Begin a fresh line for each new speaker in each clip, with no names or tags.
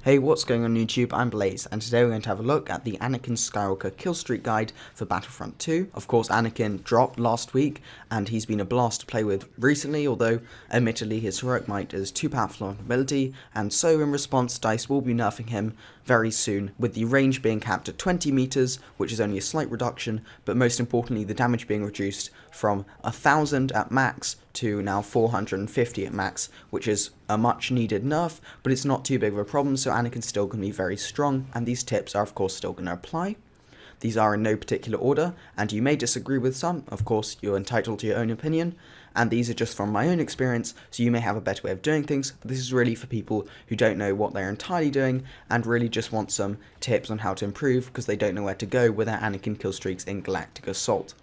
Hey, what's going on YouTube? I'm Blaze, and today we're going to have a look at the Anakin Skywalker Killstreak guide for Battlefront 2. Of course, Anakin dropped last week, and he's been a blast to play with recently, although admittedly his heroic might is too powerful of an ability, and so in response DICE will be nerfing him very soon, with the range being capped at 20 meters, which is only a slight reduction, but most importantly the damage being reduced from 1000 at max to now 450 at max, which is a much needed nerf, but it's not too big of a problem, so Anakin's still going to be very strong, and these tips are of course still going to apply. These are in no particular order, and you may disagree with some, of course you're entitled to your own opinion, and these are just from my own experience, so you may have a better way of doing things, but this is really for people who don't know what they're entirely doing, and really just want some tips on how to improve, because they don't know where to go with their Anakin Killstreaks in Galactic Assault.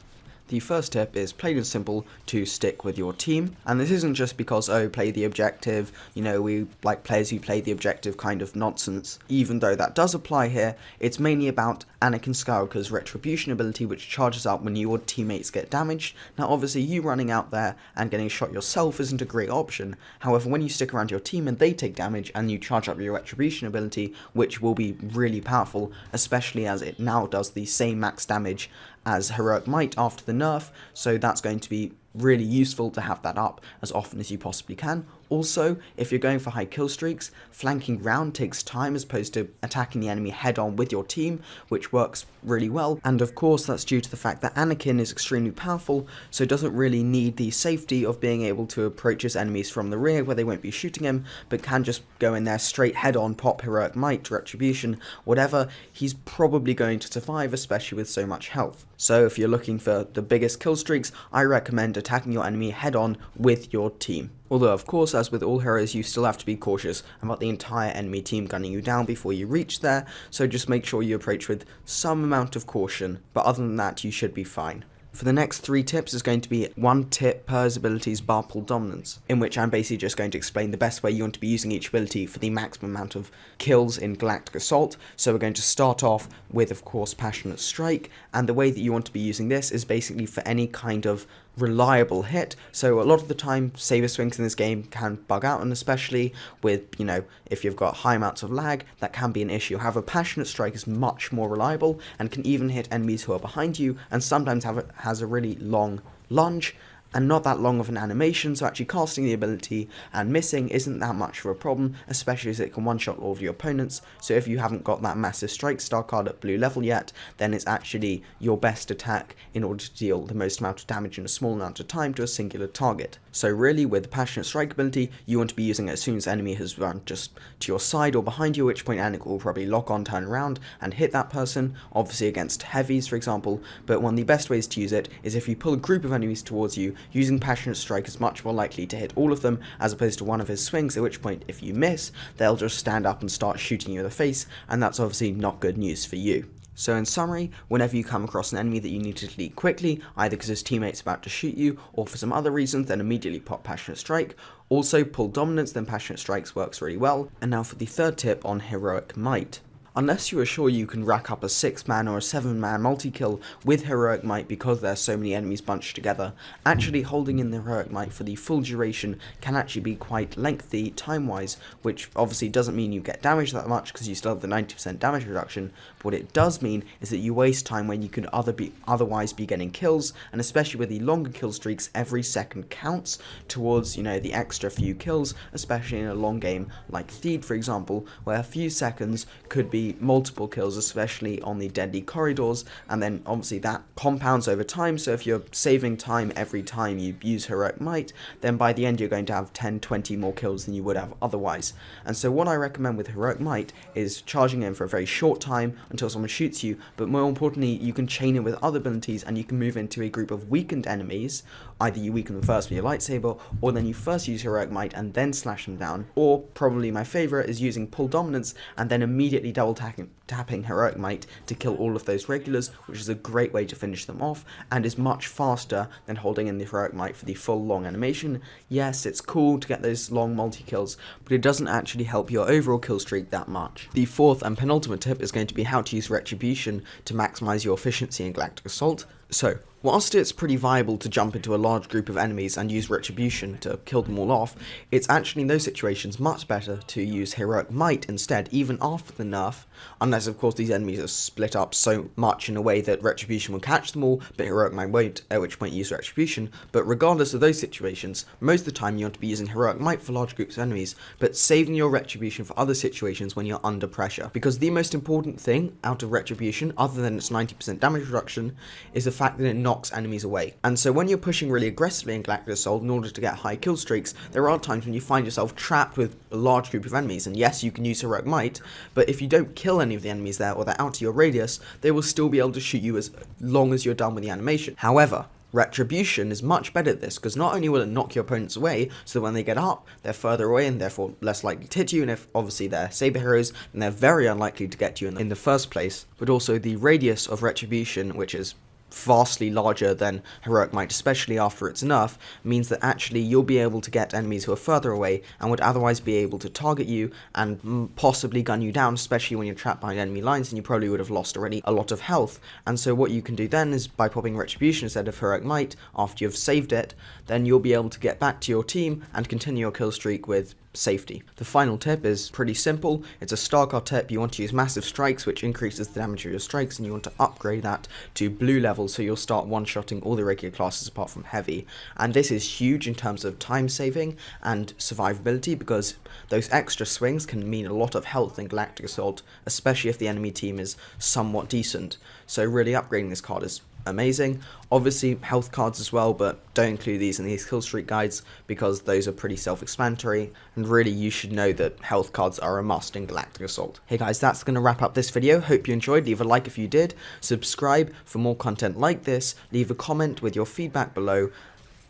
The first tip is plain and simple to stick with your team, and this isn't just because, oh, play the objective, you know, we like players who play the objective kind of nonsense. Even though that does apply here, it's mainly about Anakin Skywalker's retribution ability, which charges up when your teammates get damaged. Now obviously you running out there and getting shot yourself isn't a great option, however when you stick around your team and they take damage and you charge up your retribution ability, which will be really powerful, especially as it now does the same max damage as heroic might after the nerf, so that's going to be really useful to have that up as often as you possibly can. Also, if you're going for high kill streaks, flanking round takes time as opposed to attacking the enemy head on with your team, which works really well, and of course that's due to the fact that Anakin is extremely powerful, so doesn't really need the safety of being able to approach his enemies from the rear where they won't be shooting him, but can just go in there straight head on, pop heroic might, retribution, whatever. He's probably going to survive, especially with so much health. So if you're looking for the biggest kill streaks, I recommend attacking your enemy head on with your team. Although of course, as with all heroes, you still have to be cautious about the entire enemy team gunning you down before you reach there, so just make sure you approach with some amount of caution, but other than that you should be fine. For the next 3 tips is going to be 1 tip per ability's bar pull dominance, in which I'm basically just going to explain the best way you want to be using each ability for the maximum amount of kills in Galactic Assault. So we're going to start off with, of course, Passionate Strike, and the way that you want to be using this is basically for any kind of reliable hit. So a lot of the time saber swings in this game can bug out, and especially with, you know, if you've got high amounts of lag, that can be an issue. However, Passionate Strike is much more reliable and can even hit enemies who are behind you, and sometimes has a really long lunge and not that long of an animation, so actually casting the ability and missing isn't that much of a problem, especially as it can one-shot all of your opponents. So if you haven't got that massive strike star card at blue level yet, then it's actually your best attack in order to deal the most amount of damage in a small amount of time to a singular target. So really, with the Passionate Strike ability, you want to be using it as soon as the enemy has run just to your side or behind you, at which point Anakin will probably lock on, turn around, and hit that person, obviously against heavies for example, but one of the best ways to use it is if you pull a group of enemies towards you. Using Passionate Strike is much more likely to hit all of them as opposed to one of his swings, at which point if you miss, they'll just stand up and start shooting you in the face, and that's obviously not good news for you. So in summary, whenever you come across an enemy that you need to delete quickly, either because his teammate's about to shoot you or for some other reasons, then immediately pop Passionate Strike. Also pull dominance, then Passionate Strikes works really well. And now for the third tip on heroic might. Unless you are sure you can rack up a 6-man or a 7-man multi-kill with heroic might because there are so many enemies bunched together, actually holding in the heroic might for the full duration can actually be quite lengthy time-wise, which obviously doesn't mean you get damaged that much because you still have the 90% damage reduction, but what it does mean is that you waste time when you could otherwise be getting kills, and especially with the longer kill streaks, every second counts towards, you know, the extra few kills, especially in a long game like Theed for example, where a few seconds could be multiple kills, especially on the deadly corridors, and then obviously that compounds over time. So if you're saving time every time you use heroic might, then by the end you're going to have 10-20 more kills than you would have otherwise. And so what I recommend with heroic might is charging in for a very short time until someone shoots you, but more importantly you can chain it with other abilities and you can move into a group of weakened enemies. Either you weaken them first with your lightsaber, or then you first use heroic might and then slash them down, or probably my favourite is using pull dominance and then immediately double tapping heroic might to kill all of those regulars, which is a great way to finish them off and is much faster than holding in the heroic might for the full long animation. Yes, it's cool to get those long multi-kills, but it doesn't actually help your overall kill streak that much. The fourth and penultimate tip is going to be how to use retribution to maximize your efficiency in Galactic Assault. So Whilst it's pretty viable to jump into a large group of enemies and use Retribution to kill them all off, it's actually in those situations much better to use Heroic Might instead, even after the nerf, unless of course these enemies are split up so much in a way that Retribution will catch them all, but Heroic Might won't, at which point use Retribution. But regardless of those situations, most of the time you want to be using Heroic Might for large groups of enemies, but saving your Retribution for other situations when you're under pressure. Because the most important thing out of Retribution, other than its 90% damage reduction, is the fact that it knocks enemies away. And so when you're pushing really aggressively in Galactic Assault in order to get high kill streaks, there are times when you find yourself trapped with a large group of enemies, and yes, you can use Heroic Might, but if you don't kill any of the enemies there, or they're out of your radius, they will still be able to shoot you as long as you're done with the animation. However, Retribution is much better at this, because not only will it knock your opponents away, so that when they get up, they're further away and therefore less likely to hit you, and if obviously they're saber heroes, then they're very unlikely to get you in the first place, but also the radius of Retribution, which is vastly larger than Heroic Might, especially after its nerf, means that actually you'll be able to get enemies who are further away and would otherwise be able to target you and possibly gun you down, especially when you're trapped behind enemy lines and you probably would have lost already a lot of health. And so what you can do then is, by popping Retribution instead of Heroic Might after you've saved it, then you'll be able to get back to your team and continue your kill streak with safety. The final tip is pretty simple. It's a star card tip. You want to use Massive Strikes, which increases the damage of your strikes, and you want to upgrade that to blue level, so you'll start one-shotting all the regular classes apart from heavy. And this is huge in terms of time saving and survivability, because those extra swings can mean a lot of health in Galactic Assault, especially if the enemy team is somewhat decent. So really upgrading this card is amazing. Obviously health cards as well, but don't include these in these kill streak guides because those are pretty self-explanatory, and really you should know that health cards are a must in Galactic Assault. Hey guys, that's going to wrap up this video. Hope you enjoyed. Leave a like if you did, subscribe for more content like this, leave a comment with your feedback below.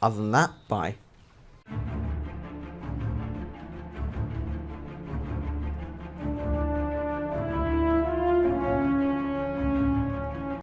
Other than that, bye.